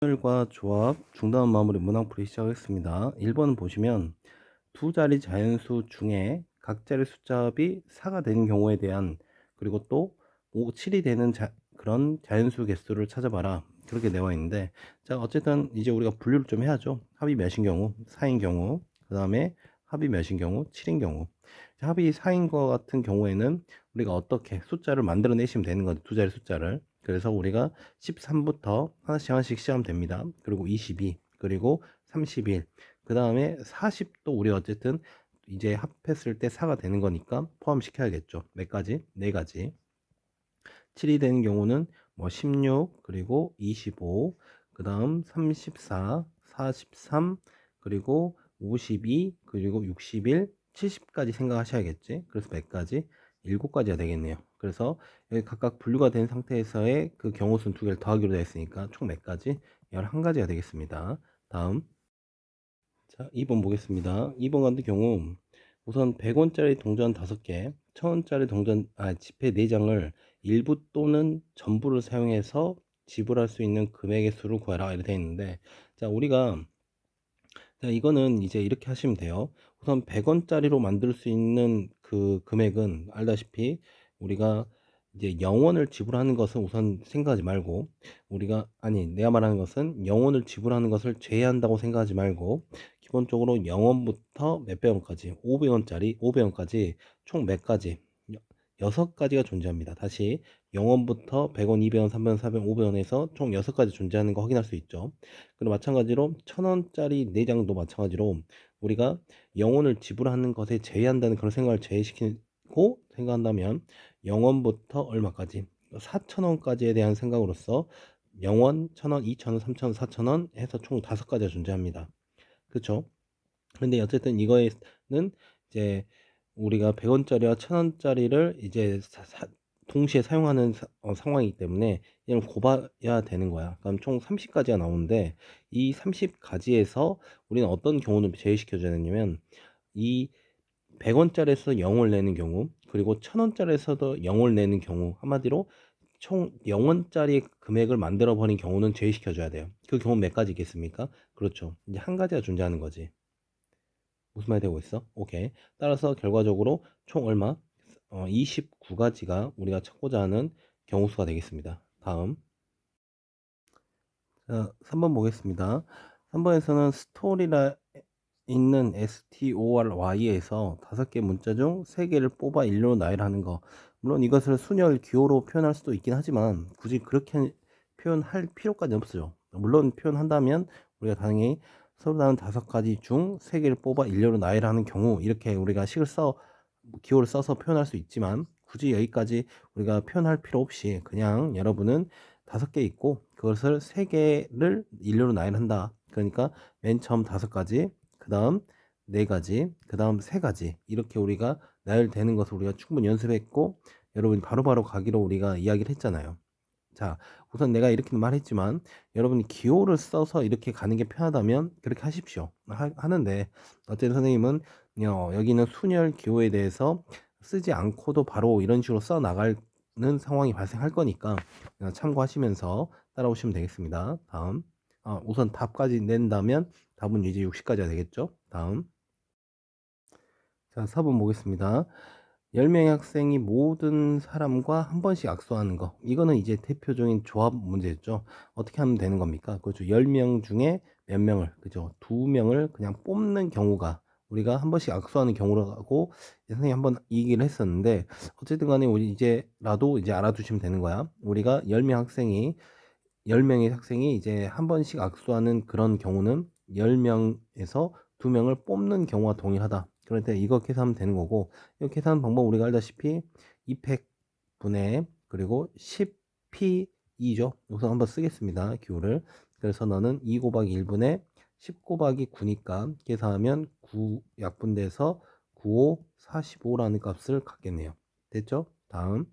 과 조합, 중단원 마무리 문항풀이 시작하겠습니다. 1번은 보시면 두 자리 자연수 중에 각 자리 숫자합이 4가 되는 경우에 대한, 그리고 또 7이 되는 그런 자연수 개수를 찾아봐라, 그렇게 되어 있는데, 자 어쨌든 이제 우리가 분류를 좀 해야죠. 합이 몇인 경우, 4인 경우, 그 다음에 합이 몇인 경우, 7인 경우. 합이 4인 것 같은 경우에는 우리가 어떻게 숫자를 만들어 내시면 되는 거죠. 두 자리 숫자를. 그래서 우리가 13부터 하나씩 시작하면 됩니다. 그리고 22, 그리고 31, 그 다음에 40도 우리 어쨌든 이제 합했을 때 4가 되는 거니까 포함시켜야겠죠. 몇 가지? 네 가지. 7이 되는 경우는 뭐 16, 그리고 25, 그 다음 34, 43, 그리고 52, 그리고 61, 70까지 생각하셔야겠지. 그래서 몇 가지? 7가지가 되겠네요. 그래서 여기 각각 분류가 된 상태에서의 그 경우수는 두 개를 더하기로 되어 있으니까 총 몇 가지? 11가지가 되겠습니다. 다음. 자, 2번 보겠습니다. 2번 같은 경우 우선 100원짜리 동전 5개, 1000원짜리 동전 지폐 4장을 일부 또는 전부를 사용해서 지불할 수 있는 금액의 수를 구하라, 이렇게 되어 있는데, 자 우리가, 자 이거는 이제 이렇게 하시면 돼요. 우선 100원짜리로 만들 수 있는 그 금액은 알다시피 우리가 이제 0원을 지불하는 것은 우선 생각하지 말고, 내가 말하는 것은 0원을 지불하는 것을 제외한다고 생각하지 말고, 기본적으로 0원부터 몇 백원까지, 500원까지 총 몇 가지, 6가지가 존재합니다. 다시 0원부터 100원, 200원, 300원, 400원, 500원에서 총 6가지 존재하는 거 확인할 수 있죠. 그리고 마찬가지로 1000원짜리 4장도 마찬가지로 우리가 0원을 지불하는 것에 제외한다는 그런 생각을 제외시키고 생각한다면 0원부터 얼마까지, 4000원까지에 대한 생각으로서 0원, 1000원, 2000원, 3000원, 4000원 해서 총 5가지가 존재합니다. 그렇죠? 근데 어쨌든 이거에는 이제 우리가 100원짜리와 1000원짜리를 이제 동시에 사용하는 상황이기 때문에 이걸 곱아야 되는 거야. 그럼 총 30가지가 나오는데, 이 30가지에서 우리는 어떤 경우는 제외시켜 줘야 되냐면, 이 100원짜리에서 0을 내는 경우, 그리고 1000원짜리에서도 0을 내는 경우, 한마디로 총 0원짜리 금액을 만들어 버린 경우는 제외시켜 줘야 돼요. 그 경우 몇 가지 있겠습니까? 그렇죠. 이제 한 가지가 존재하는 거지. 무슨 말이 되고 있어? 오케이. 따라서 결과적으로 총 얼마? 29가지가 우리가 찾고자 하는 경우수가 되겠습니다. 다음. 자, 3번 보겠습니다. 3번에서는 스토리라 있는 STORY에서 5개 문자 중 3개를 뽑아 일로 나열하는 거. 물론 이것을 순열 기호로 표현할 수도 있긴 하지만 굳이 그렇게 표현할 필요까지 없어요. 물론 표현한다면 우리가 당연히 서로 다른 5가지 중 3개를 뽑아 일렬로 나열하는 경우, 이렇게 우리가 기호를 써서 표현할 수 있지만, 굳이 여기까지 우리가 표현할 필요 없이 그냥 여러분은 5개 있고 그것을 3개를 일렬로 나열한다. 그러니까 맨 처음 5가지, 그 다음 4가지, 그 다음 3가지, 이렇게 우리가 나열되는 것을 우리가 충분히 연습했고 여러분이 바로바로 가기로 우리가 이야기를 했잖아요. 자, 우선 내가 이렇게 말했지만 여러분이 기호를 써서 이렇게 가는 게 편하다면 그렇게 하십시오. 하는데 어쨌든 선생님은 여기는 순열 기호에 대해서 쓰지 않고도 바로 이런 식으로 써 나가는 상황이 발생할 거니까 참고하시면서 따라오시면 되겠습니다. 다음. 우선 답까지 낸다면 답은 이제 60가지가 되겠죠. 다음. 자, 4번 보겠습니다. 10명의 학생이 모든 사람과 한 번씩 악수하는 거. 이거는 이제 대표적인 조합 문제였죠. 어떻게 하면 되는 겁니까? 그렇죠. 10명 중에 몇 명을, 그죠? 2명을 그냥 뽑는 경우가 우리가 한 번씩 악수하는 경우라고 선생님이 한번 얘기를 했었는데, 어쨌든 간에 우리 이제라도 이제 알아두시면 되는 거야. 우리가 10명의 학생이 이제 한 번씩 악수하는 그런 경우는 10명에서 2명을 뽑는 경우와 동일하다. 그럴 때 이거 계산하면 되는 거고, 이 계산 방법 우리가 알다시피 2팩분의 그리고 10P2죠. 여기서 한번 쓰겠습니다. 기호를. 그래서 너는 2 곱하기 1분의 10 곱하기 9니까 계산하면 9 약분돼서 95, 45라는 값을 갖겠네요. 됐죠? 다음.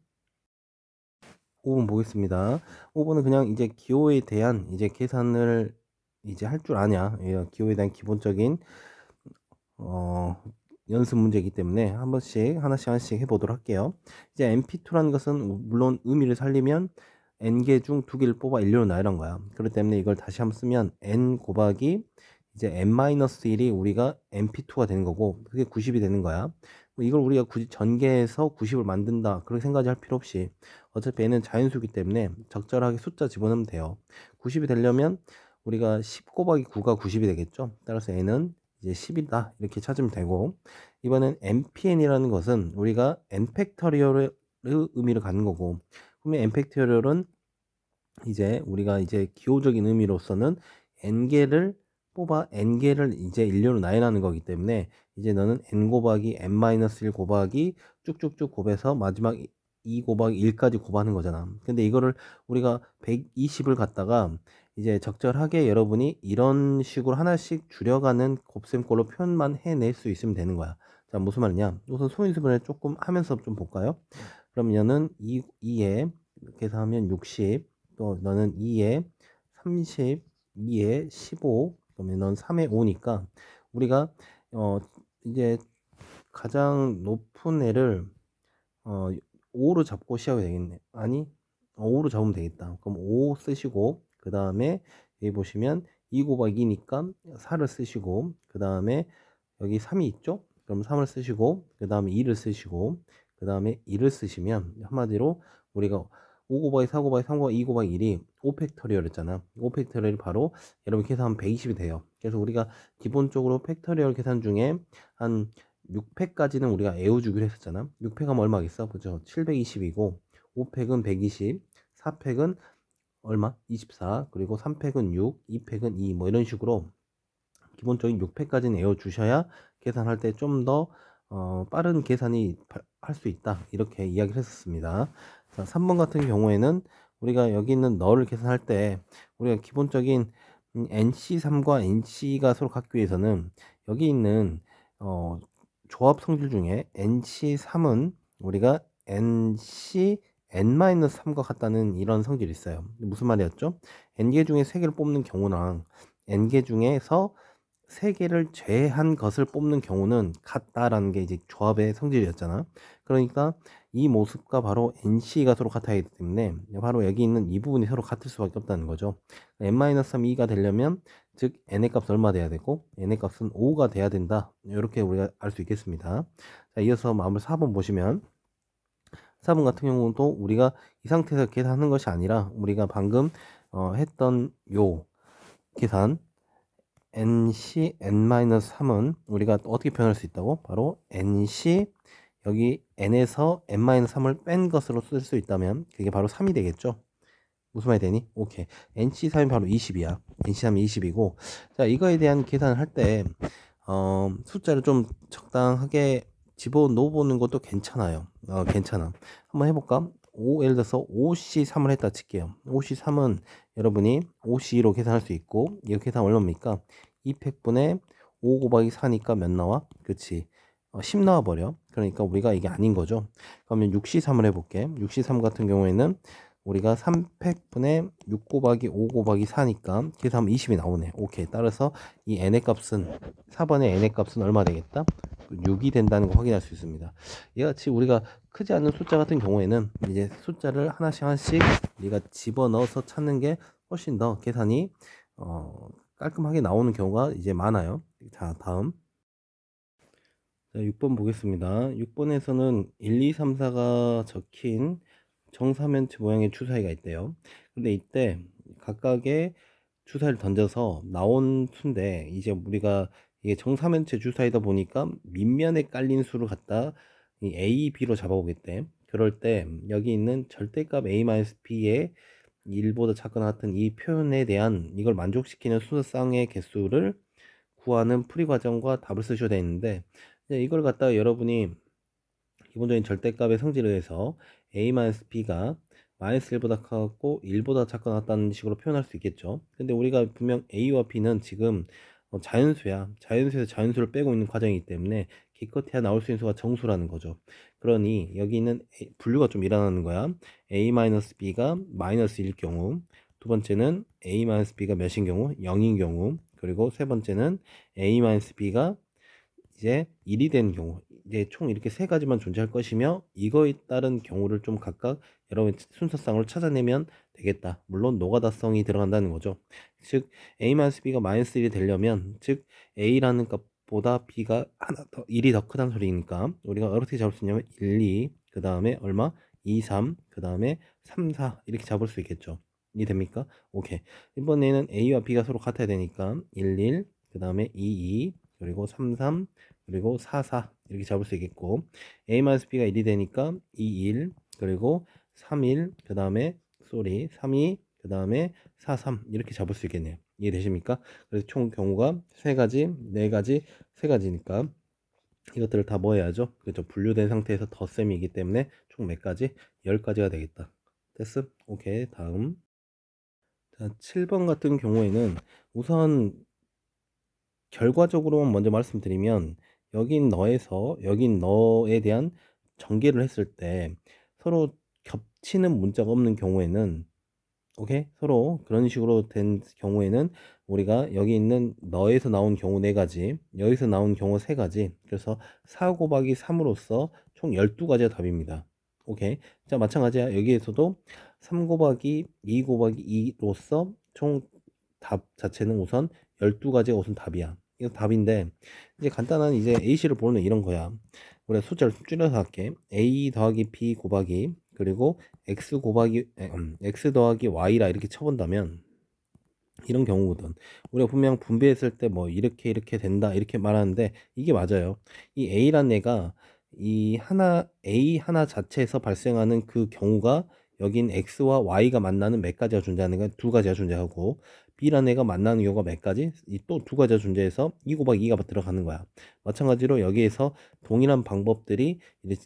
5번 보겠습니다. 5번은 그냥 이제 기호에 대한 이제 계산을 이제 할 줄 아냐. 기호에 대한 기본적인 연습 문제이기 때문에 한 번씩 하나씩 해보도록 할게요. 이제 MP2라는 것은 물론 의미를 살리면 n개 중 2개를 뽑아 인류로 나열한 거야. 그렇기 때문에 이걸 다시 한번 쓰면 n 곱하기 이제 n-1이 우리가 np2가 되는 거고, 그게 90이 되는 거야. 뭐 이걸 우리가 굳이 전개해서 90을 만든다 그렇게 생각할 필요 없이 어차피 n은 자연수기 때문에 적절하게 숫자 집어넣으면 돼요. 90이 되려면 우리가 10 곱하기 9가 90이 되겠죠. 따라서 n은 이제 10이다 이렇게 찾으면 되고, 이번엔 npn이라는 것은 우리가 n팩터리얼의 의미를 갖는 거고, 그러면 n팩터리얼은 이제 우리가 이제 기호적인 의미로서는 n개를 뽑아 n개를 이제 일렬로 나열하는 거기 때문에 이제 너는 n 곱하기 n-1 곱하기 쭉쭉쭉 곱해서 마지막 2 곱하기 1까지 곱하는 거잖아. 근데 이거를 우리가 120을 갖다가 이제 적절하게 여러분이 이런 식으로 하나씩 줄여가는 곱셈꼴로 표현만 해낼 수 있으면 되는 거야. 자, 무슨 말이냐? 우선 소인수분해 조금 하면서 좀 볼까요? 그러면은 2에 계산하면 60, 또 너는 2에 30, 2에 15, 그러면 넌 3에 5니까 우리가 이제 가장 높은 애를 5로 잡고 시작이 되겠네. 아니 5로 잡으면 되겠다. 그럼 5 쓰시고, 그 다음에 여기 보시면 2 곱하기 2니까 4를 쓰시고, 그 다음에 여기 3이 있죠? 그럼 3을 쓰시고, 그 다음에 2를 쓰시고, 그 다음에 1을 쓰시면 한마디로 우리가 5 곱하기 4 곱하기 3 곱하기 2 곱하기 1이 5팩터리얼 했잖아. 5팩터리얼이 바로 여러분 계산하면 120이 돼요. 그래서 우리가 기본적으로 팩터리얼 계산 중에 한 6팩까지는 우리가 애워주기로 했었잖아. 6팩하면 얼마겠어? 보죠. 720이고 5팩은 120, 4팩은 얼마? 24, 그리고 3팩은 6, 2팩은 2, 뭐 이런 식으로 기본적인 6팩까지는 애워주셔야 계산할 때 좀 더 빠른 계산이 할 수 있다 이렇게 이야기를 했었습니다. 자, 3번 같은 경우에는 우리가 여기 있는 너를 계산할 때 우리가 기본적인 NC3과 NC가 서로 갖기 위해서는 여기 있는 조합 성질 중에 NC3은 우리가 NC n-3과 같다는 이런 성질이 있어요. 무슨 말이었죠? n개 중에 3개를 뽑는 경우랑 n개 중에서 3개를 제한 것을 뽑는 경우는 같다라는 게 이제 조합의 성질이었잖아. 그러니까 이 모습과 바로 NC가 서로 같아야 하기 때문에 바로 여기 있는 이 부분이 서로 같을 수밖에 없다는 거죠. n-3 2가 되려면 즉 n의 값은 얼마 돼야 되고 n의 값은 5가 돼야 된다. 이렇게 우리가 알 수 있겠습니다. 자, 이어서 마무리 4번 보시면 4번 같은 경우도 우리가 이 상태에서 계산하는 것이 아니라 우리가 방금 했던 요 계산 nc n-3은 우리가 어떻게 표현할 수 있다고? 바로 nc 여기 n에서 n-3을 뺀 것으로 쓸 수 있다면 그게 바로 3이 되겠죠. 무슨 말이 되니? 오케이. nc3이 바로 20이야. nc3이 20이고, 자, 이거에 대한 계산을 할 때 숫자를 좀 적당하게 집어넣어 보는 것도 괜찮아요. 괜찮아. 한번 해볼까? 예를 들어서 5C3을 했다 칠게요. 5C3은 여러분이 5C로 계산할 수 있고, 이거 계산 얼마입니까? 2팩분의 5 곱하기 4니까 몇 나와? 그치. 10 나와버려. 그러니까 우리가 이게 아닌 거죠. 그러면 6C3을 해볼게. 6C3 같은 경우에는 우리가 3팩분의 6 곱하기 5 곱하기 4니까 계산하면 20이 나오네. 오케이. 따라서 이 n의 값은 4번의 n의 값은 얼마 되겠다? 6이 된다는 거 확인할 수 있습니다. 이같이 우리가 크지 않은 숫자 같은 경우에는 이제 숫자를 하나씩 우리가 집어넣어서 찾는 게 훨씬 더 계산이 깔끔하게 나오는 경우가 이제 많아요. 자, 다음. 자, 6번 보겠습니다. 6번에서는 1, 2, 3, 4가 적힌 정사면체 모양의 주사위가 있대요. 근데 이때 각각의 주사위를 던져서 나온 수인데, 이제 우리가 이게 정사면체 주사위다 보니까 밑면에 깔린 수를 갖다 이 A, B로 잡아보겠대. 그럴 때 여기 있는 절대값 A-B의 1보다 작거나 같은 이 표현에 대한 이걸 만족시키는 수상의 개수를 구하는 풀이 과정과 답을 쓰셔야 되는데, 이걸 갖다가 여러분이 기본적인 절대값의 성질에 의해서 A-B가 -1보다 크고 1보다 작거나 같다는 식으로 표현할 수 있겠죠. 근데 우리가 분명 A와 B는 지금 자연수야. 자연수에서 자연수를 빼고 있는 과정이기 때문에 기껏해야 나올 수 있는 수가 정수라는 거죠. 그러니 여기 있는 분류가 좀 일어나는 거야. A-B가 -1일 경우, 두 번째는 A-B가 몇인 경우? 0인 경우, 그리고 세 번째는 A-B가 이제 1이 되는 경우, 이제 총 이렇게 세 가지만 존재할 것이며 이거에 따른 경우를 좀 각각 여러분 순서상으로 찾아내면 되겠다. 물론 노가다성이 들어간다는 거죠. 즉 a-b가 -1이 되려면 즉 a라는 값보다 b가 하나 더 1이 더 크다는 소리니까 우리가 어떻게 잡을 수 있냐면 1, 2, 그 다음에 얼마? 2, 3, 그 다음에 3, 4 이렇게 잡을 수 있겠죠. 이 됩니까? 오케이. 이번에는 a와 b가 서로 같아야 되니까 1, 1, 그 다음에 2, 2, 그리고 3, 3, 그리고 4, 4 이렇게 잡을 수 있겠고 a-b가 1이 되니까 2, 1, 그리고 3, 1, 그 다음에 3, 2, 그 다음에 4, 3 이렇게 잡을 수 있겠네요. 이해되십니까? 그래서 총 경우가 세 가지, 네 가지, 세 가지니까 이것들을 다 뭐 해야죠? 그렇죠. 분류된 상태에서 덧셈이기 때문에 총 몇 가지? 10가지가 되겠다. 됐음? 오케이. 다음. 자, 7번 같은 경우에는 우선 결과적으로만 먼저 말씀드리면 여긴 너에서 여긴 너에 대한 전개를 했을 때 서로 겹치는 문자가 없는 경우에는 오케이? 서로 그런 식으로 된 경우에는 우리가 여기 있는 너에서 나온 경우 4가지, 여기서 나온 경우 3가지, 그래서 4 곱하기 3으로써 총 12가지가 답입니다. 오케이? 자, 마찬가지야. 여기에서도 3 곱하기 2 곱하기 2로써 총 답 자체는 우선 12가지가 우선 답이야. 이거 답인데 이제 간단한 이제 A씨를 보는 이런 거야. 우리가 숫자를 좀 줄여서 할게. A 더하기 B 곱하기 그리고 X 더하기 Y라 이렇게 쳐본다면 이런 경우거든. 우리가 분명 분배했을 때 뭐 이렇게 된다 이렇게 말하는데 이게 맞아요. 이 A란 애가 이 하나 A 하나 자체에서 발생하는 그 경우가 여긴 X와 Y가 만나는 몇 가지가 존재하는 거 2가지가 존재하고 B란 애가 만나는 경우가 몇 가지? 또 2가지가 존재해서 2 곱하기 2가 들어가는 거야. 마찬가지로 여기에서 동일한 방법들이 이제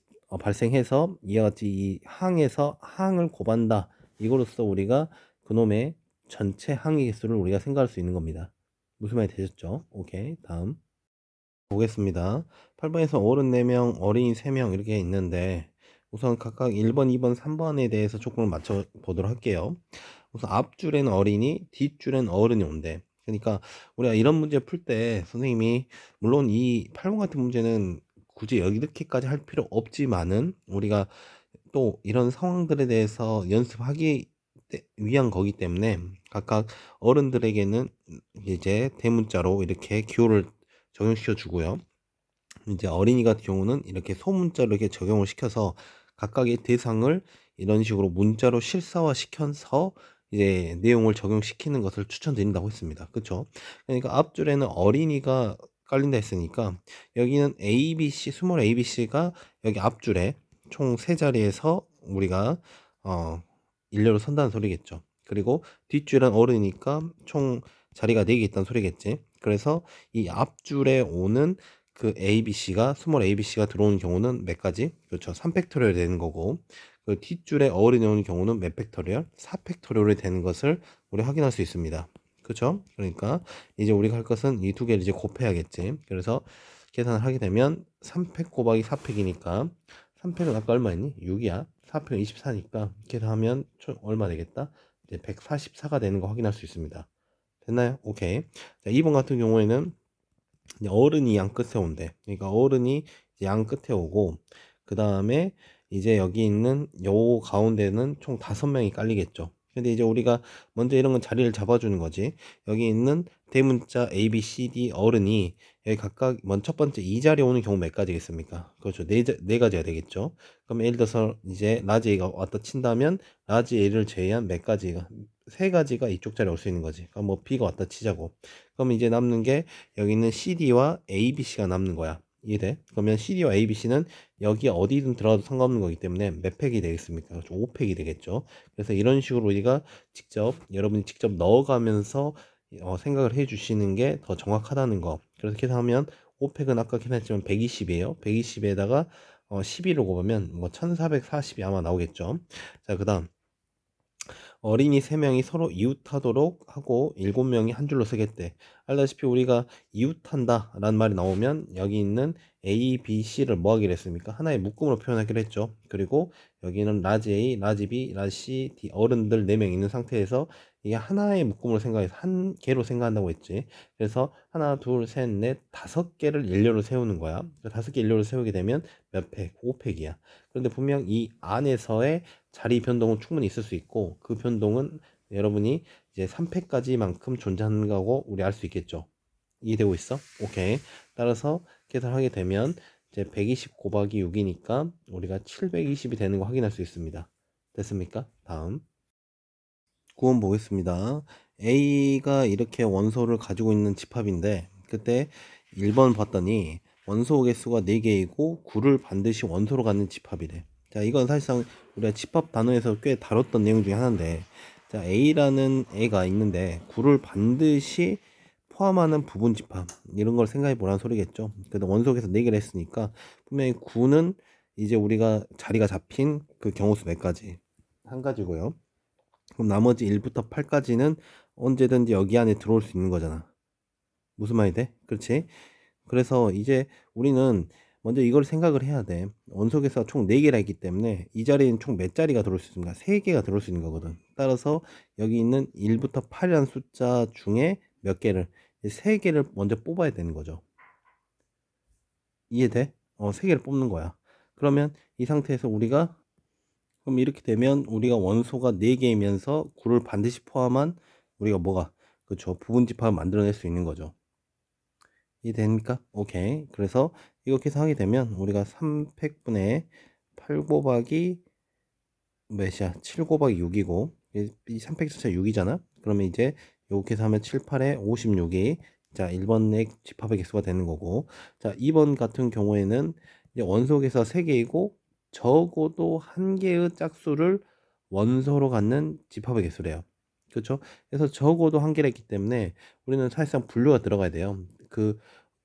발생해서 이와 같이 이 항에서 항을 곱한다. 이거로써 우리가 그놈의 전체 항의 개수를 우리가 생각할 수 있는 겁니다. 무슨 말이 되셨죠? 오케이. 다음 보겠습니다. 8번에서 어른 4명, 어린이 3명 이렇게 있는데 우선 각각 1번, 2번, 3번에 대해서 조금 맞춰 보도록 할게요. 우선 앞줄에는 어린이, 뒷줄에는 어른이 온대. 그러니까 우리가 이런 문제 풀 때 선생님이 물론 이 8번 같은 문제는 굳이 이렇게까지 할 필요 없지만은 우리가 또 이런 상황들에 대해서 연습하기 위한 거기 때문에 각각 어른들에게는 이제 대문자로 이렇게 기호를 적용시켜 주고요. 이제 어린이 같은 경우는 이렇게 소문자로 이렇게 적용을 시켜서 각각의 대상을 이런 식으로 문자로 실사화 시켜서 이제 내용을 적용시키는 것을 추천드린다고 했습니다. 그렇죠? 그러니까 앞줄에는 어린이가 깔린다 했으니까 여기는 ABC, 스몰 ABC가 여기 앞줄에 총 3자리에서 우리가 일렬로 선다는 소리겠죠. 그리고 뒷줄은 어른이니까 총 자리가 4개 있다는 소리겠지. 그래서 이 앞줄에 오는 그 ABC가 스몰 ABC가 들어오는 경우는 몇 가지? 그렇죠. 3팩토리얼이 되는 거고 그 뒷줄에 어른이 오는 경우는 몇 팩토리얼? 4팩토리얼이 되는 것을 우리 확인할 수 있습니다. 그렇죠? 그러니까 이제 우리가 할 것은 이 두 개를 이제 곱해야겠지. 그래서 계산을 하게 되면 3팩 곱하기 4팩이니까 3팩은 아까 얼마였니? 6이야. 4팩은 24니까 계산하면 총 얼마 되겠다? 이제 144가 되는 거 확인할 수 있습니다. 됐나요? 오케이. 자, 2번 같은 경우에는 어른이 양 끝에 온대. 그러니까 어른이 양 끝에 오고 그 다음에 이제 여기 있는 요 가운데는 총 5명이 깔리겠죠. 근데 이제 우리가 먼저 이런 건 자리를 잡아주는 거지. 여기 있는 대문자 A, B, C, D 어른이 여기 각각 첫 번째 이 자리에 오는 경우 몇 가지겠습니까? 그렇죠. 네 가지가 되겠죠. 그럼 예를 들어서 이제 라지 A가 왔다 친다면 라지 A를 제외한 몇 가지가 3가지가 이쪽 자리에 올 수 있는 거지. 그럼 뭐 B가 왔다 치자고. 그럼 이제 남는 게 여기 있는 CD와 ABC가 남는 거야. 이해돼? 그러면 CD와 ABC는 여기 어디든 들어가도 상관없는 거기 때문에 몇 팩이 되겠습니까? 5팩이 되겠죠. 그래서 이런 식으로 우리가 여러분이 직접 넣어가면서 생각을 해 주시는 게 더 정확하다는 거. 그래서 계산하면 5팩은 아까 계산했지만 120이에요. 120에다가 12를 곱하면 뭐 1440이 아마 나오겠죠. 자, 그 다음 어린이 3명이 서로 이웃하도록 하고 7명이 한 줄로 쓰겠대. 알다시피 우리가 이웃한다 라는 말이 나오면 여기 있는 A, B, C를 뭐 하기로 했습니까? 하나의 묶음으로 표현하기로 했죠. 그리고 여기는 라지 A, 라지 B, 라지 C, D 어른들 4명 있는 상태에서 이게 하나의 묶음으로 생각해서 한 개로 생각한다고 했지. 그래서 하나, 둘, 셋, 넷, 5개를 일렬로 세우는 거야. 5개 일렬로 세우게 되면 몇 팩? 5팩이야. 그런데 분명 이 안에서의 자리 변동은 충분히 있을 수 있고 그 변동은 여러분이 이제 3팩까지만큼 존재하는 거고 우리 알 수 있겠죠. 이해되고 있어? 오케이. 따라서 계산하게 되면 이제 120 곱하기 6이니까 우리가 720이 되는 거 확인할 수 있습니다. 됐습니까? 다음 구원 보겠습니다. A가 이렇게 원소를 가지고 있는 집합인데 그때 1번 봤더니 원소 개수가 4개이고 9를 반드시 원소로 갖는 집합이래. 자, 이건 사실상 우리가 집합 단어에서 꽤 다뤘던 내용 중에 하나인데, 자, A라는 애가 있는데 9를 반드시 포함하는 부분 집합, 이런 걸 생각해 보라는 소리겠죠. 그래도 원소에서 4개를 했으니까 분명히 9는 이제 우리가 자리가 잡힌 그 경우수 몇 가지 한 가지고요. 그럼 나머지 1부터 8까지는 언제든지 여기 안에 들어올 수 있는 거잖아. 무슨 말이 돼? 그렇지? 그래서 이제 우리는 먼저 이걸 생각을 해야 돼. 원소 개수가 총 4개라 있기 때문에 이 자리에는 총 몇 자리가 들어올 수 있는가? 3개가 들어올 수 있는 거거든. 따라서 여기 있는 1부터 8이라는 숫자 중에 몇 개를, 3개를 먼저 뽑아야 되는 거죠. 이해돼? 3개를 뽑는 거야. 그러면 이 상태에서 우리가, 그럼 이렇게 되면 우리가 원소가 4개이면서 9를 반드시 포함한 우리가 뭐가, 그렇죠, 부분 집합을 만들어낼 수 있는 거죠. 이해됩니까? 오케이. 그래서 이거 계산하게 되면 우리가 3팩분의 8 곱하기 몇이야? 7 곱하기 6이고 이 3팩 자체가 6이잖아. 그러면 이제 요거 계산하면 7, 8에 56이 자 1번의 집합의 개수가 되는 거고, 자 2번 같은 경우에는 이제 원소 개수가 3개이고 적어도 한 개의 짝수를 원소로 갖는 집합의 개수래요. 그렇죠? 그래서 적어도 한 개라 했기 때문에 우리는 사실상 분류가 들어가야 돼요. 그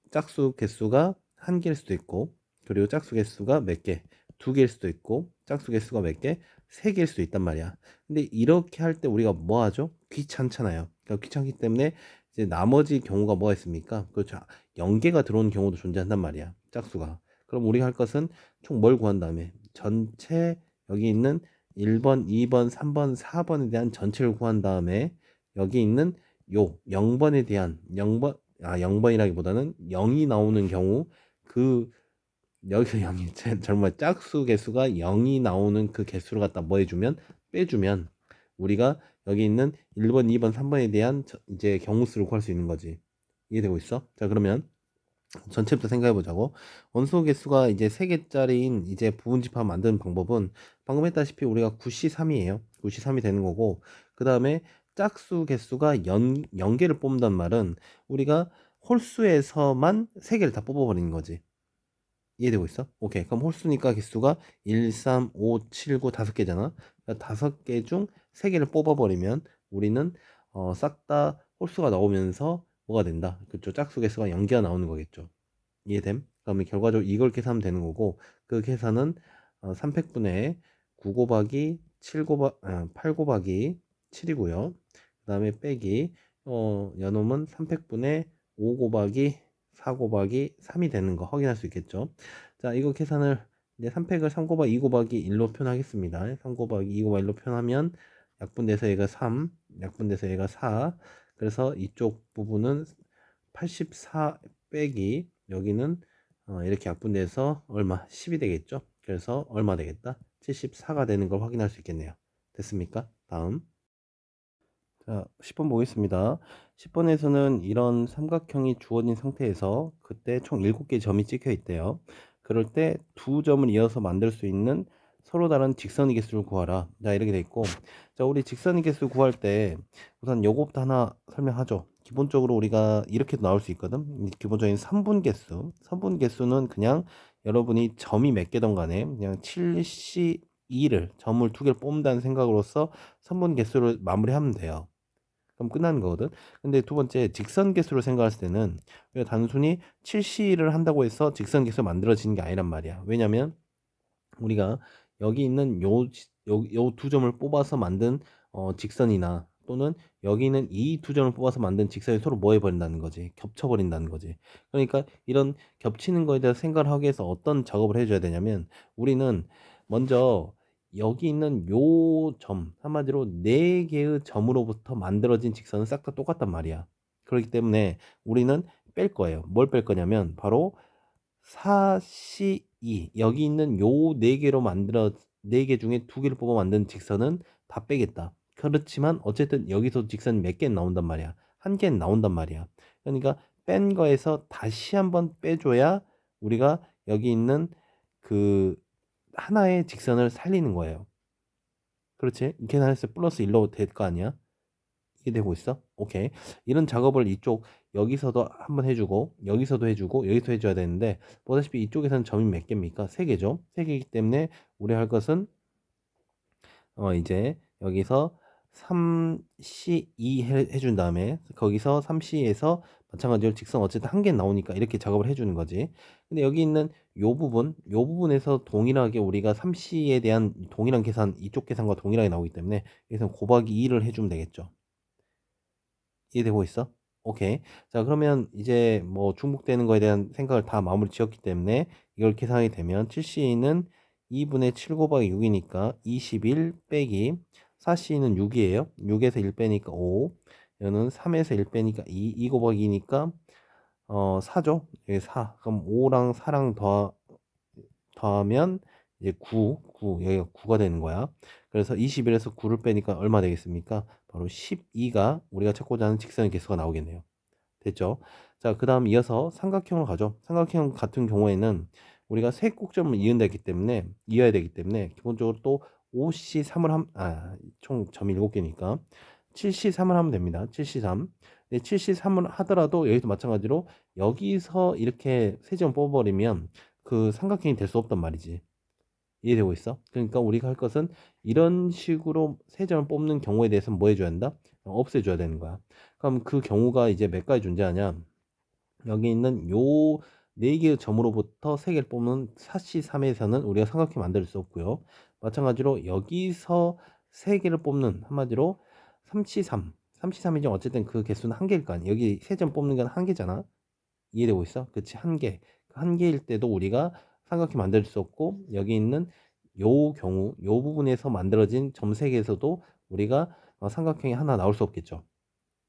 짝수 개수가 한 개일 수도 있고, 그리고 짝수 개수가 몇 개, 2개일 수도 있고, 짝수 개수가 몇 개, 3개일 수도 있단 말이야. 근데 이렇게 할 때 우리가 뭐 하죠? 귀찮잖아요. 그러니까 귀찮기 때문에 이제 나머지 경우가 뭐가 있습니까? 그렇죠. 0개가 들어오는 경우도 존재한단 말이야. 짝수가. 그럼 우리가 할 것은 총 뭘 구한 다음에 전체 여기 있는 1번, 2번, 3번, 4번에 대한 전체를 구한 다음에 여기 있는 요 0번에 대한 0번이라기보다는 0이 나오는 경우, 그 여기서 0이 정말 짝수 개수가 0이 나오는 그 개수를 갖다 뭐 해주면 빼주면 우리가 여기 있는 1번, 2번, 3번에 대한 이제 경우수를 구할 수 있는 거지. 이해되고 있어? 자, 그러면 전체부터 생각해 보자고. 원소 개수가 이제 3개짜리인 이제 부분 집합 만드는 방법은 방금 했다시피 우리가 9C3이에요. 9C3이 되는 거고, 그 다음에 짝수 개수가 0개를 뽑는단 말은 우리가 홀수에서만 3개를 다 뽑아버리는 거지. 이해되고 있어? 오케이. 그럼 홀수니까 개수가 1, 3, 5, 7, 9 5개잖아. 그러니까 5개 중 3개를 뽑아버리면 우리는 싹 다 홀수가 나오면서 뭐가 된다? 그쪽 짝수 개수가 0개가 나오는 거겠죠. 이해됨? 그러면 결과적으로 이걸 계산하면 되는 거고, 그 계산은 3팩분의 9 곱하기 8 곱하기 7이고요. 그 다음에 빼기 연놈은 3팩분의 5 곱하기 4 곱하기 3이 되는 거 확인할 수 있겠죠. 자, 이거 계산을 이제 3팩을 3 곱하기 2 곱하기 1로 표현하겠습니다. 3 곱하기 2 곱하기 1로 표현하면 약분돼서 얘가 3, 약분돼서 얘가 4. 그래서 이쪽 부분은 84 빼기 여기는 이렇게 약분돼서 얼마? 10이 되겠죠. 그래서 얼마 되겠다? 74가 되는 걸 확인할 수 있겠네요. 됐습니까? 다음. 자, 10번 보겠습니다. 10번에서는 이런 삼각형이 주어진 상태에서 그때 총 7개의 점이 찍혀 있대요. 그럴 때 두 점을 이어서 만들 수 있는 서로 다른 직선의 개수를 구하라. 자, 이렇게 돼 있고, 자, 우리 직선의 개수 구할 때 우선 요거부터 하나 설명하죠. 기본적으로 우리가 이렇게도 나올 수 있거든. 기본적인 선분 개수는 그냥 여러분이 점이 몇 개든 간에 그냥 7C2를 점을 2개를 뽑는다는 생각으로서 선분 개수를 마무리하면 돼요. 그럼 끝나는 거거든. 근데 두 번째 직선 개수로 생각했을 때는 우리가 단순히 7C를 한다고 해서 직선 개수 만들어지는 게 아니란 말이야. 왜냐면 우리가 여기 있는 요 두 점을 뽑아서 만든 직선이나 또는 여기는 이 두 점을 뽑아서 만든 직선이 서로 뭐 해버린다는 거지. 겹쳐버린다는 거지. 그러니까 이런 겹치는 거에 대해서 생각을 하기 위해서 어떤 작업을 해줘야 되냐면 우리는 먼저 여기 있는 요 점, 한마디로 네 개의 점으로부터 만들어진 직선은 싹 다 똑같단 말이야. 그렇기 때문에 우리는 뺄 거예요. 뭘 뺄 거냐면 바로 4C2 여기 있는 요 네 개로 만들어 네 개 중에 두 개를 뽑아 만든 직선은 다 빼겠다. 그렇지만 어쨌든 여기서 직선이 몇 개는 나온단 말이야. 한 개는 나온단 말이야. 그러니까 뺀 거에서 다시 한번 빼줘야 우리가 여기 있는 그 하나의 직선을 살리는 거예요. 그렇지? 계산했을 때 플러스 1로 될 거 아니야? 이게 되고 있어? 오케이. 이런 작업을 이쪽 여기서도 한번 해주고 여기서도 해주고 여기서 해줘야 되는데 보다시피 이쪽에서는 점이 몇 개입니까? 3개죠. 3개이기 때문에 우리 할 것은 이제 여기서 3C2 해준 다음에 거기서 3C에서 마찬가지로 직선 어쨌든 한 개 나오니까 이렇게 작업을 해주는 거지. 근데 여기 있는 요 부분에서 동일하게 우리가 3C에 대한 동일한 계산, 이쪽 계산과 동일하게 나오기 때문에 여기서 곱하기 2를 해주면 되겠죠. 이해되고 있어? 오케이. 자, 그러면 이제 뭐 중복되는 거에 대한 생각을 다 마무리 지었기 때문에 이걸 계산이 되면 7C는 2분의 7 곱하기 6이니까 21 빼기 4C는 6이에요. 6에서 1 빼니까 5. 이거는 3에서 1 빼니까 2 곱하기 2니까 4죠. 여기 4. 그럼 5랑 4랑 더하면 이제 9, 여기가 9가 되는 거야. 그래서 21에서 9를 빼니까 얼마 되겠습니까? 바로 12가 우리가 찾고자 하는 직선의 개수가 나오겠네요. 됐죠? 자, 그 다음 이어서 삼각형으로 가죠. 삼각형 같은 경우에는 우리가 세 꼭점을 이어야 되기 때문에 기본적으로 또 5C3을 총 점이 7개니까 7C3을 하면 됩니다. 7C3. 네, 7C3을 하더라도 여기서 마찬가지로 여기서 이렇게 세 점 뽑아버리면 그 삼각형이 될 수 없단 말이지. 이해되고 있어? 그러니까 우리가 할 것은 이런 식으로 세 점을 뽑는 경우에 대해서는 뭐 해줘야 한다? 없애줘야 되는 거야. 그럼 그 경우가 이제 몇 가지 존재하냐? 여기 있는 요 네 개의 점으로부터 세 개를 뽑는 4C3에서는 우리가 삼각형 만들 수 없고요. 마찬가지로 여기서 세 개를 뽑는 한마디로 3C3, 3C3이죠. 어쨌든 그 개수는 한 개일 거 아니야. 여기 세 점 뽑는 건 한 개잖아. 이해되고 있어? 그치? 한 개. 한 개일 때도 우리가 삼각형 만들 수 없고 여기 있는 요 경우 요 부분에서 만들어진 점 세 개에서도 우리가 삼각형이 하나 나올 수 없겠죠.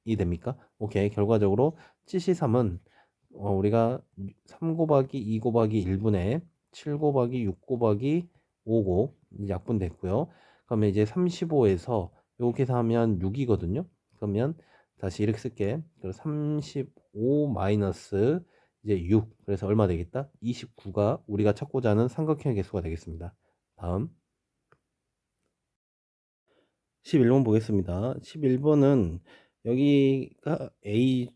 이해됩니까? 오케이. 결과적으로 7C3은 우리가 3 곱하기 2 곱하기 1분의 7 곱하기 6 곱하기 5고 약분됐고요. 그러면 이제 35에서 이렇게 해서 하면 6이거든요. 그러면 다시 이렇게 쓸게. 그래서 35 마이너스 이제 6. 그래서 얼마 되겠다? 29가 우리가 찾고자 하는 삼각형의 개수가 되겠습니다. 다음 11번 보겠습니다. 11번은 여기가 A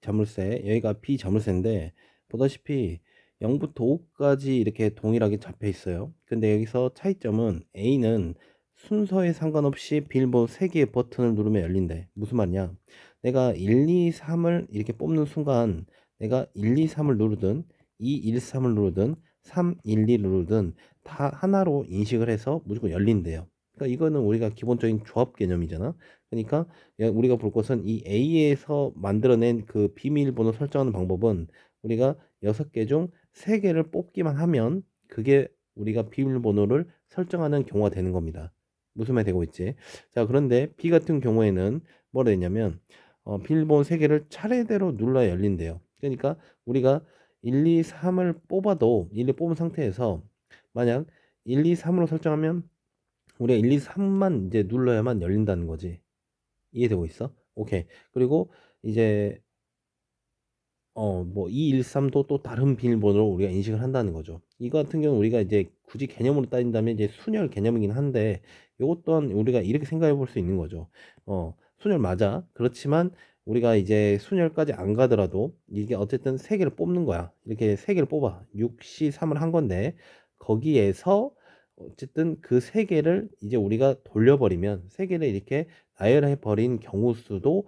자물쇠, 여기가 B 자물쇠인데 보다시피 0부터 5까지 이렇게 동일하게 잡혀 있어요. 근데 여기서 차이점은 A는 순서에 상관없이 비밀번호 3개의 버튼을 누르면 열린대. 무슨 말이냐? 내가 1, 2, 3을 이렇게 뽑는 순간 내가 1, 2, 3을 누르든 2, 1, 3을 누르든 3, 1, 2를 누르든 다 하나로 인식을 해서 무조건 열린대요. 그러니까 이거는 우리가 기본적인 조합 개념이잖아. 그러니까 우리가 볼 것은 이 A에서 만들어낸 그 비밀번호 설정하는 방법은 우리가 6개 중 3개를 뽑기만 하면 그게 우리가 비밀번호를 설정하는 경우가 되는 겁니다. 무슨 말 되고 있지? 자, 그런데 B 같은 경우에는 뭐라 했냐면 비밀번호 3개를 차례대로 눌러야 열린대요. 그러니까 우리가 1, 2, 3을 뽑아도 1, 2 뽑은 상태에서 만약 1, 2, 3으로 설정하면 우리가 1, 2, 3만 이제 눌러야만 열린다는 거지. 이해되고 있어? 오케이. 그리고 이제 뭐 213도 또 다른 비밀번호로 우리가 인식을 한다는 거죠. 이거 같은 경우는 우리가 이제 굳이 개념으로 따진다면 이제 순열 개념이긴 한데 이것 또한 우리가 이렇게 생각해 볼 수 있는 거죠. 순열 맞아. 그렇지만 우리가 이제 순열까지 안 가더라도 이게 어쨌든 세 개를 뽑는 거야. 이렇게 세 개를 뽑아. 6C3을 한 건데 거기에서 어쨌든 그 세 개를 이제 우리가 돌려버리면 세 개를 이렇게 나열해 버린 경우 수도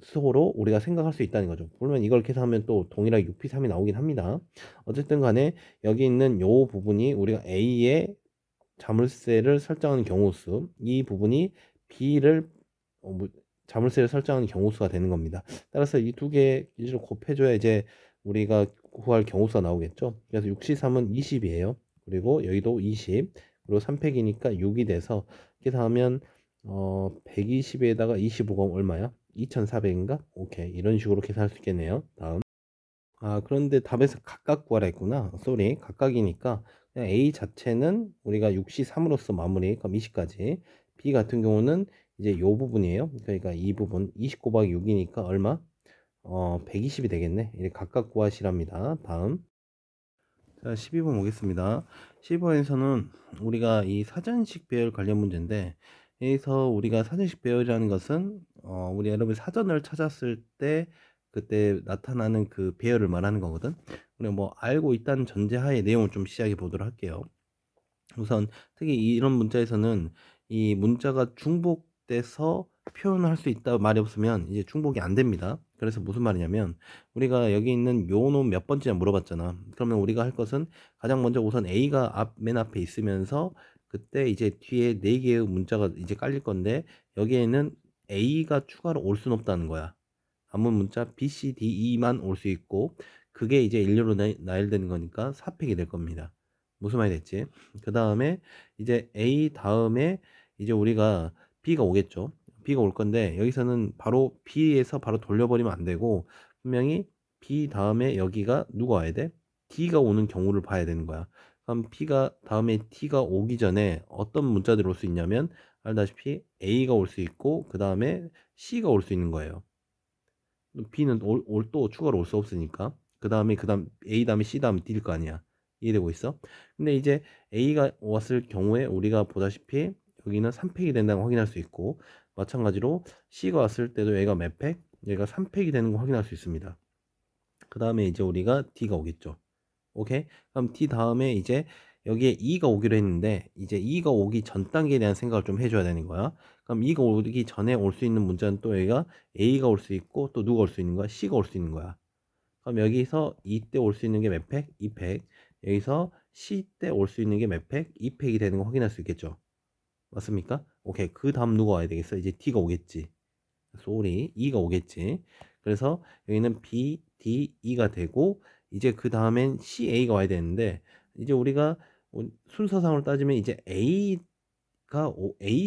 수로 우리가 생각할 수 있다는 거죠. 물론 이걸 계산하면 또 동일하게 6P3이 나오긴 합니다. 어쨌든 간에 여기 있는 요 부분이 우리가 A의 자물쇠를 설정하는 경우 수, 이 부분이 B를 자물쇠를 설정하는 경우수가 되는 겁니다. 따라서 이 두 개 일을 곱해줘야 이제 우리가 구할 경우수가 나오겠죠. 그래서 6C3은 20이에요. 그리고 여기도 20, 그리고 3팩이니까 6이 돼서 계산하면 120에다가 25가 얼마야? 2400인가? 오케이, 이런 식으로 계산할 수 있겠네요. 다음. 그런데 답에서 각각 구하라 했구나. 쏘리, 각각이니까 그냥 A 자체는 우리가 6C3으로서 마무리, 그럼 20까지. B 같은 경우는 이제 요 부분이에요. 그러니까 이 부분 20 곱하기 6이니까 얼마? 120이 되겠네. 이렇게 각각 구하시랍니다. 다음. 자, 12번 보겠습니다. 12번에서는 우리가 이 사전식 배열 관련 문제인데, 여기서 우리가 사전식 배열이라는 것은 우리 여러분 사전을 찾았을 때 그때 나타나는 그 배열을 말하는 거거든. 우리가 뭐 알고 있다는 전제하에 내용을 좀 시작해 보도록 할게요. 우선 특히 이런 문자에서는 이 문자가 중복돼서 표현을 할 수 있다 말이 없으면 이제 중복이 안 됩니다. 그래서 무슨 말이냐면 우리가 여기 있는 요 놈 몇 번째냐 물어봤잖아. 그러면 우리가 할 것은 가장 먼저 우선 A가 맨 앞에 있으면서 그때 이제 뒤에 4개의 문자가 이제 깔릴 건데 여기에는 A가 추가로 올 수는 없다는 거야. 아무 문자 B, C, D, E만 올 수 있고 그게 이제 일렬로 나열되는 거니까 4팩이 될 겁니다. 무슨 말이 됐지? 그 다음에 이제 A 다음에 이제 우리가 B가 오겠죠. B가 올 건데 여기서는 바로 B에서 바로 돌려버리면 안 되고 분명히 B 다음에 여기가 누가 와야 돼? D가 오는 경우를 봐야 되는 거야. 그럼 B가 다음에 T가 오기 전에 어떤 문자들이 올 수 있냐면 알다시피 A가 올 수 있고 그 다음에 C가 올 수 있는 거예요. B는 또 추가로 올 수 없으니까 그 다음 A 다음에 C 다음에 D일 거 아니야. 이해되고 있어? 근데 이제 A가 왔을 경우에 우리가 보다시피 여기는 3팩이 된다는 걸 확인할 수 있고 마찬가지로 C가 왔을 때도 얘가 몇 팩? 얘가 3팩이 되는 걸 확인할 수 있습니다. 그 다음에 이제 우리가 D가 오겠죠. 오케이? 그럼 D 다음에 이제 여기에 E가 오기로 했는데 이제 E가 오기 전 단계에 대한 생각을 좀 해줘야 되는 거야. 그럼 E가 오기 전에 올 수 있는 문자는 또 여기가 A가 올 수 있고 또 누가 올 수 있는 거야? C가 올 수 있는 거야. 그럼 여기서 E 때 올 수 있는 게 몇 팩? 2팩. 여기서 C 때 올 수 있는 게 몇 팩? 2팩이 되는 거 확인할 수 있겠죠. 맞습니까? 오케이. 그 다음 누가 와야 되겠어? 이제 D가 오겠지. 쏘리, E가 오겠지. 그래서 여기는 B, D, E가 되고 이제 그 다음엔 C, A가 와야 되는데 이제 우리가 순서상으로 따지면 이제 A,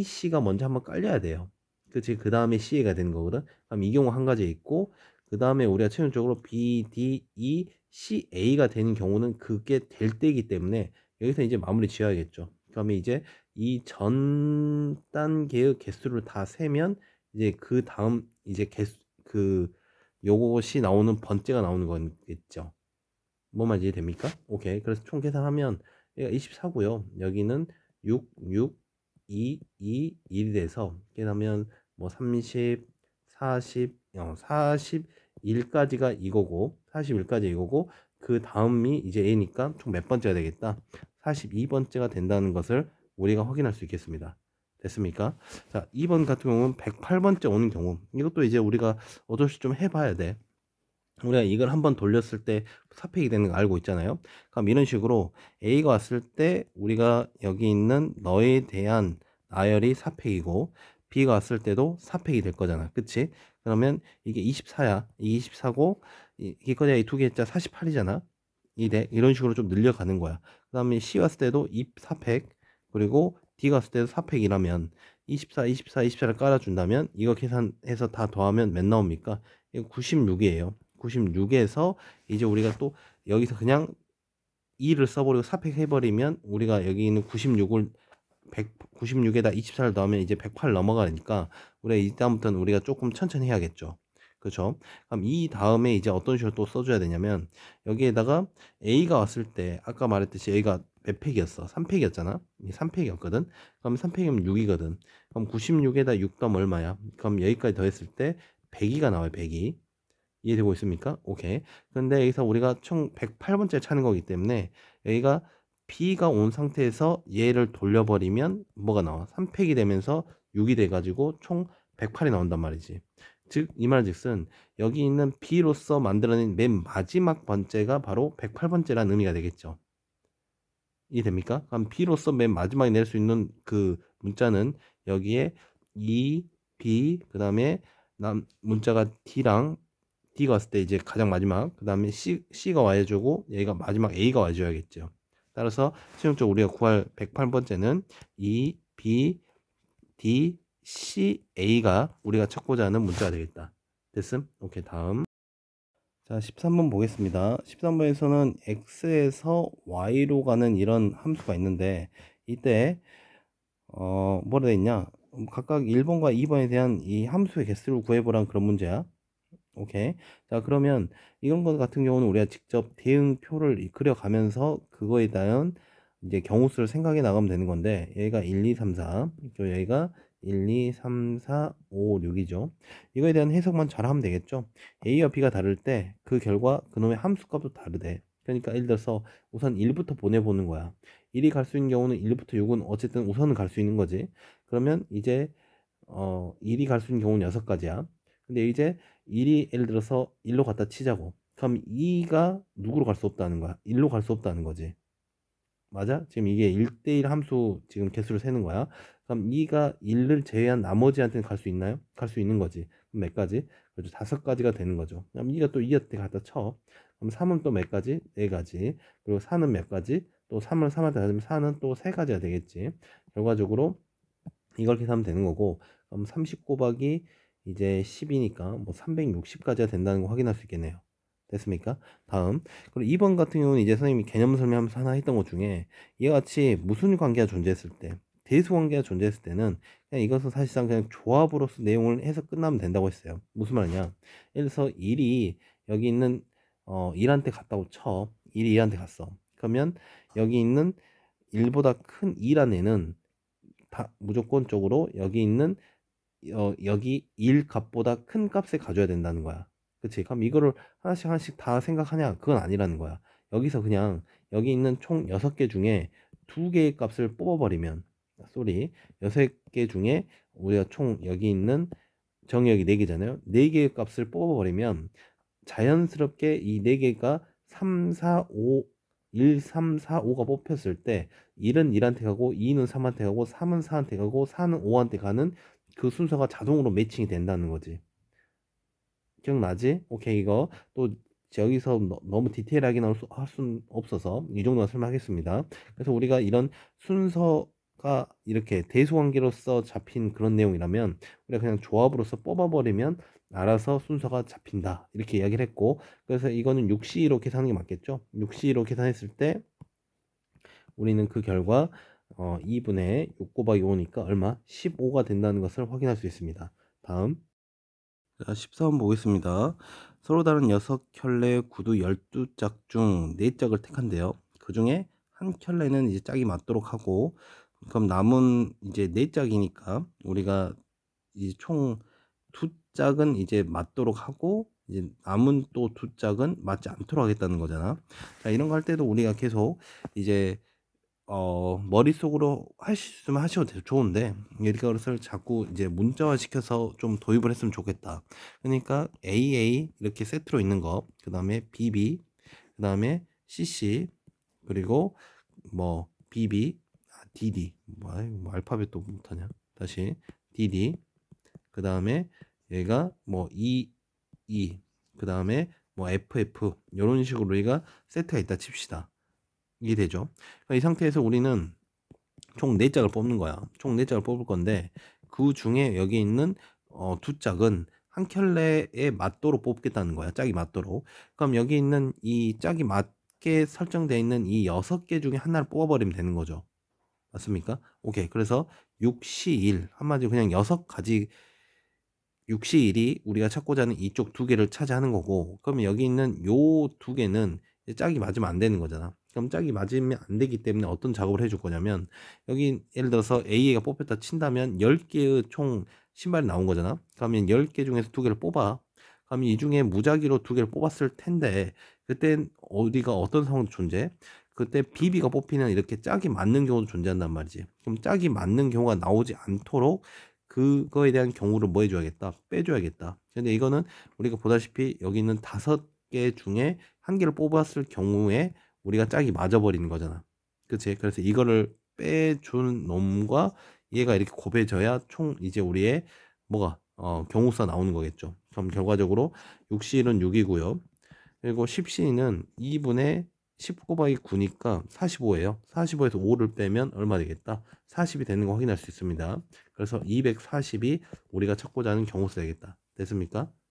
C가 먼저 한번 깔려야 돼요. 그치? 그 다음에 C가 되는 거거든. 그럼 이 경우 한 가지 있고 그 다음에 우리가 최종적으로 B, D, E, C, A가 되는 경우는 그게 될 때이기 때문에 여기서 이제 마무리 지어야겠죠. 그러면 이제 이 전 단계의 개수를 다 세면 이제 그 다음 이제 요것이 나오는 번째가 나오는 거겠죠. 뭐 말인지 이해됩니까? 오케이. 그래서 총 계산하면 얘가 24고요. 여기는 6, 6, 2, 2, 1이 돼서 계산하면 뭐 30, 40, 41까지가 이거고 41까지 이거고 그 다음이 이제 A니까 총 몇 번째가 되겠다? 42번째가 된다는 것을 우리가 확인할 수 있겠습니다. 됐습니까? 자, 2번 같은 경우는 108번째 오는 경우 이것도 이제 우리가 어쩔 수 좀 해봐야 돼. 우리가 이걸 한번 돌렸을 때 4팩이 되는 거 알고 있잖아요. 그럼 이런 식으로 A가 왔을 때 우리가 여기 있는 너에 대한 나열이 4팩이고 B가 왔을 때도 4팩이 될 거잖아. 그치? 그러면 이게 24야. 이게 24고 이거냐 이 두 개자 48이잖아. 이런 식으로 좀 늘려가는 거야. 그 다음에 C 왔을 때도 4팩 그리고 D 갔을 때도 4팩이라면 24, 24, 24를 깔아준다면 이거 계산해서 다 더하면 몇 나옵니까? 이거 96이에요. 96에서 이제 우리가 또 여기서 그냥 2를 써버리고 4팩 해버리면 우리가 여기 있는 96을 96에다 24를 넣으면 이제 108 넘어가니까 우리가 이다음부터는 우리가 조금 천천히 해야겠죠. 그렇죠? 그럼 이 다음에 이제 어떤 식으로 또 써줘야 되냐면 여기에다가 A가 왔을 때 아까 말했듯이 A가 몇 팩이었어? 3팩이었잖아. 3팩이었거든. 그럼 3팩이면 6이거든. 그럼 96에다 6 더하면 얼마야? 그럼 여기까지 더했을 때 102가 나와요. 102. 이해되고 있습니까? 오케이. 근데 여기서 우리가 총 108번째 찾는 거기 때문에 여기가 B가 온 상태에서 얘를 돌려버리면 뭐가 나와? 3팩이 되면서 6이 돼가지고 총 108이 나온단 말이지. 즉, 이 말즉슨 여기 있는 B로서 만들어낸 맨 마지막 번째가 바로 108번째라는 의미가 되겠죠. 이해됩니까? 그럼 B로서 맨 마지막에 낼 수 있는 그 문자는 여기에 E, B, 그 다음에 문자가 D가 왔을 때 이제 가장 마지막, 그 다음에 C가 와야주고 얘가 마지막 A가 와줘야겠죠. 따라서 실용적으로 우리가 구할 108번째는 E, B, D, C, A가 우리가 찾고자 하는 문자가 되겠다. 됐음? 오케이, 다음. 자, 13번 보겠습니다. 13번에서는 X에서 Y로 가는 이런 함수가 있는데, 이때 뭐라 돼 있냐? 각각 1번과 2번에 대한 이 함수의 개수를 구해보라는 그런 문제야. 오케이. 자, 그러면 이런 것 같은 경우는 우리가 직접 대응표를 그려가면서 그거에 대한 이제 경우수를 생각해 나가면 되는 건데, 얘가 1, 2, 3, 4, 여기가 1, 2, 3, 4, 5, 6이죠. 이거에 대한 해석만 잘하면 되겠죠. A와 B가 다를 때 그 결과 그놈의 함수값도 다르대. 그러니까 예를 들어서 우선 1부터 보내보는 거야. 1이 갈 수 있는 경우는 1부터 6은 어쨌든 우선은 갈 수 있는 거지. 그러면 이제 1이 갈 수 있는 경우는 6가지야. 근데 이제 1이 예를 들어서 1로 갖다 치자고. 그럼 2가 누구로 갈 수 없다는 거야? 1로 갈 수 없다는 거지. 맞아? 지금 이게 1대1 함수 지금 개수를 세는 거야. 그럼 2가 1을 제외한 나머지한테는 갈 수 있나요? 갈 수 있는 거지. 그럼 몇 가지? 그렇죠. 5가지가 되는 거죠. 그럼 2가 또 2한테 갖다 쳐. 그럼 3은 또 몇 가지? 4가지. 그리고 4는 몇 가지? 또 3을 3한테 가면 4는 또 3가지가 되겠지. 결과적으로 이걸 계산하면 되는 거고, 그럼 30 곱하기 이제 10이니까 뭐 360까지가 된다는 거 확인할 수 있겠네요. 됐습니까? 다음. 그리고 2번 같은 경우는 이제 선생님이 개념 설명하면서 하나 했던 것 중에 이와 같이 무슨 관계가 존재했을 때, 대수 관계가 존재했을 때는 그냥 이것은 사실상 그냥 조합으로서 내용을 해서 끝나면 된다고 했어요. 무슨 말이냐? 예를 들어서 1이 여기 있는 1한테 갔다고 쳐. 1이 2한테 갔어. 그러면 여기 있는 1보다 큰 2란 애는 다 무조건적으로 여기 있는 여기 1 값보다 큰 값을 가져야 된다는 거야. 그치? 그럼 이거를 하나씩 하나씩 다 생각하냐? 그건 아니라는 거야. 여기서 그냥 여기 있는 총 6개 중에 2개의 값을 뽑아버리면, 쏘리, 6개 중에 우리가 총 여기 있는 정의역이 4개잖아요. 4개의 값을 뽑아버리면 자연스럽게 이 4개가 3, 4, 5, 1, 3, 4, 5가 뽑혔을 때 1은 1한테 가고 2는 3한테 가고 3은 4한테 가고 4는 5한테 가는 그 순서가 자동으로 매칭이 된다는 거지. 기억나지? 오케이. 이거 또 여기서 너무 디테일하게 할 수는 없어서 이 정도만 설명하겠습니다. 그래서 우리가 이런 순서가 이렇게 대수관계로서 잡힌 그런 내용이라면 우리가 그냥 조합으로서 뽑아버리면 알아서 순서가 잡힌다, 이렇게 이야기를 했고, 그래서 이거는 6C로 계산하는 게 맞겠죠. 6C로 계산했을 때 우리는 그 결과 2분의 6 곱하기 5니까 얼마? 15가 된다는 것을 확인할 수 있습니다. 다음. 자, 14번 보겠습니다. 서로 다른 6켤레 구두 12짝 중 4짝을 택한대요. 그 중에 한 켤레는 이제 짝이 맞도록 하고, 그럼 남은 이제 4짝이니까 우리가 이제 총 2짝은 이제 맞도록 하고, 이제 남은 또 2짝은 맞지 않도록 하겠다는 거잖아. 자, 이런 거 할 때도 우리가 계속 이제 머릿속으로 하시면 하셔도 좋은데, 이것을 자꾸 이제 문자화 시켜서 좀 도입을 했으면 좋겠다. 그러니까 AA 이렇게 세트로 있는 거, 그 다음에 BB, 그 다음에 CC, 그리고 뭐 BB, DD, 뭐 알파벳도 못하냐, 다시 DD, 그 다음에 얘가 뭐 EE, 그 다음에 뭐 FF, 이런 식으로 얘가 세트가 있다 칩시다. 이게 되죠. 그러니까 이 상태에서 우리는 총 4짝을 뽑는 거야. 총 4짝을 뽑을 건데 그 중에 여기 있는 2짝은 한 켤레에 맞도록 뽑겠다는 거야. 짝이 맞도록. 그럼 여기 있는 이 짝이 맞게 설정되어 있는 이 6개 중에 하나를 뽑아버리면 되는 거죠. 맞습니까? 오케이. 그래서 6C1, 한마디로 그냥 6가지 6C1이 우리가 찾고자 하는 이쪽 2개를 차지하는 거고, 그러면 여기 있는 요 2개는 짝이 맞으면 안 되는 거잖아. 그럼 짝이 맞으면 안 되기 때문에 어떤 작업을 해줄 거냐면, 여기 예를 들어서 A가 뽑혔다 친다면 10개의 총 신발이 나온 거잖아. 그러면 10개 중에서 2개를 뽑아. 그럼 이 중에 무작위로 2개를 뽑았을 텐데, 그때 어디가 어떤 상황도 존재해? 그때 BB가 뽑히면 이렇게 짝이 맞는 경우도 존재한단 말이지. 그럼 짝이 맞는 경우가 나오지 않도록 그거에 대한 경우를 뭐 해줘야겠다? 빼줘야겠다. 근데 이거는 우리가 보다시피 여기 있는 5개 중에 한 개를 뽑았을 경우에 우리가 짝이 맞아버리는 거잖아. 그치? 그래서 이거를 빼준 놈과 얘가 이렇게 곱해져야 총 이제 우리의 뭐가 경우수가 나오는 거겠죠. 그럼 결과적으로 6C는 6이고요. 그리고 10C는 2분의 10 곱하기 9니까 45예요. 45에서 5를 빼면 얼마 되겠다? 40이 되는 거 확인할 수 있습니다. 그래서 240이 우리가 찾고자 하는 경우수 되겠다. 됐습니까?